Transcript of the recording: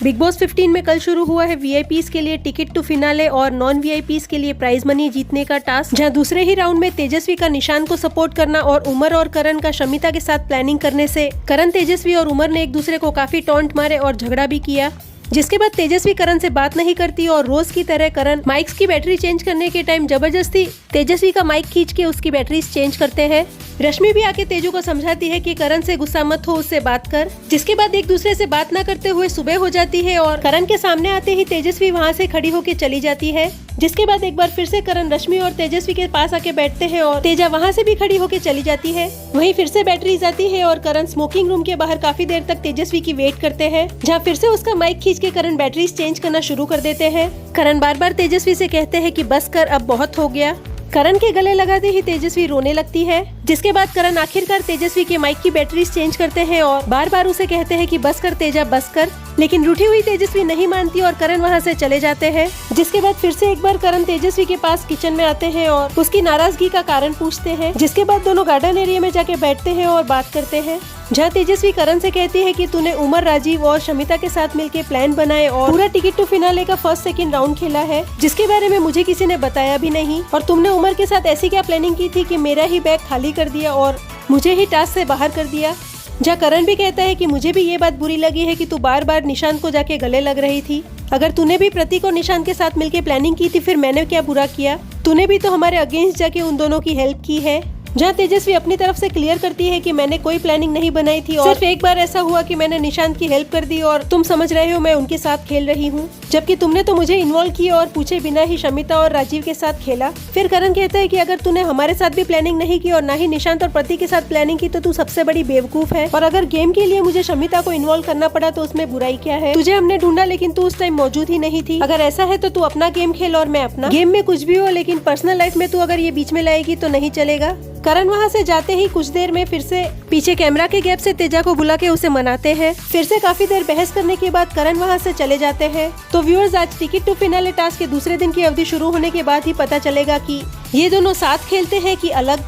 Big boss 15 में कल शुरू हुआ है वीआईपीज के लिए टिकट टू फिनाले और नॉन वीआईपीज के लिए प्राइज मनी जीतने का टास्क, जहां दूसरे ही राउंड में तेजस्वी का निशान को सपोर्ट करना और उमर और करण का शमिता के साथ प्लानिंग करने से करण, तेजस्वी और उमर ने एक दूसरे को काफी टॉन्ट मारे और झगड़ा भी किया। जिसके बाद तेजस्वी करण से बात नहीं करती और रोज की तरह करण माइक्स की बैटरी चेंज करने के टाइम जबरदस्ती तेजस्वी का माइक खींच के उसकी बैटरी चेंज करते हैं। रश्मि भी आके तेजू को समझाती है कि करण से गुस्सा मत हो, उससे बात कर। जिसके बाद एक दूसरे से बात न करते हुए सुबह हो जाती है और करण के सामने आते ही तेजस्वी वहाँ से खड़ी होकर चली जाती है। जिसके बाद एक बार फिर से करण रश्मि और तेजस्वी के पास आके बैठते हैं और तेजा वहाँ से भी खड़ी होकर चली जाती है। वहीं फिर से बैटरी जाती है और करण स्मोकिंग रूम के बाहर काफी देर तक तेजस्वी की वेट करते हैं, जहाँ फिर से उसका माइक खींच के करण बैटरीज चेंज करना शुरू कर देते हैं। करण बार बार तेजस्वी से कहते हैं कि बस कर, अब बहुत हो गया। करण के गले लगाते ही तेजस्वी रोने लगती है। जिसके बाद करण आखिरकार तेजस्वी के माइक की बैटरीज चेंज करते हैं और बार बार उसे कहते हैं कि बस कर तेजा, बस कर। लेकिन रूठी हुई तेजस्वी नहीं मानती और करण वहां से चले जाते हैं। जिसके बाद फिर से एक बार करण तेजस्वी के पास किचन में आते हैं और उसकी नाराजगी का कारण पूछते हैं। जिसके बाद दोनों गार्डन एरिया में जाके बैठते हैं और बात करते हैं, जहाँ तेजस्वी करण से कहती है कि तूने उमर, राजीव और शमिता के साथ मिलकर प्लान बनाए और पूरा टिकट टू फिनाले का फर्स्ट सेकंड राउंड खेला है, जिसके बारे में मुझे किसी ने बताया भी नहीं। और तुमने उमर के साथ ऐसी क्या प्लानिंग की थी कि मेरा ही बैग खाली कर दिया और मुझे ही टास्क से बाहर कर दिया। जहाँ करण भी कहता है कि मुझे भी ये बात बुरी लगी है कि तू बार बार निशान को जाके गले लग रही थी। अगर तूने भी प्रतीक और निशान के साथ मिलकर प्लानिंग की थी, फिर मैंने क्या बुरा किया? तूने भी तो हमारे अगेंस्ट जाके उन दोनों की हेल्प की है। जहाँ तेजस्वी अपनी तरफ से क्लियर करती है कि मैंने कोई प्लानिंग नहीं बनाई थी और सिर्फ एक बार ऐसा हुआ कि मैंने निशांत की हेल्प कर दी और तुम समझ रहे हो मैं उनके साथ खेल रही हूँ, जबकि तुमने तो मुझे इन्वॉल्व किया और पूछे बिना ही शमिता और राजीव के साथ खेला। फिर करण कहता है कि अगर तूने हमारे साथ भी प्लानिंग नहीं की और ना ही निशांत और प्रतीक के साथ प्लानिंग की तो तू सबसे बड़ी बेवकूफ है। और अगर गेम के लिए मुझे शमिता को इन्वॉल्व करना पड़ा तो उसमें बुराई क्या है? तुझे हमने ढूंढा लेकिन तू उस टाइम मौजूद ही नहीं थी। अगर ऐसा है तो तू अपना गेम खेल और मैं अपना। गेम में कुछ भी हो लेकिन पर्सनल लाइफ में तू अगर ये बीच में लाएगी तो नहीं चलेगा। करण वहाँ से जाते ही कुछ देर में फिर से पीछे कैमरा के गैप से तेजा को बुला के उसे मनाते हैं। फिर से काफी देर बहस करने के बाद करण वहाँ से चले जाते हैं। तो व्यूअर्स, आज टिकट टू फिनाले टास्क के दूसरे दिन की अवधि शुरू होने के बाद ही पता चलेगा कि ये दोनों साथ खेलते हैं कि अलग।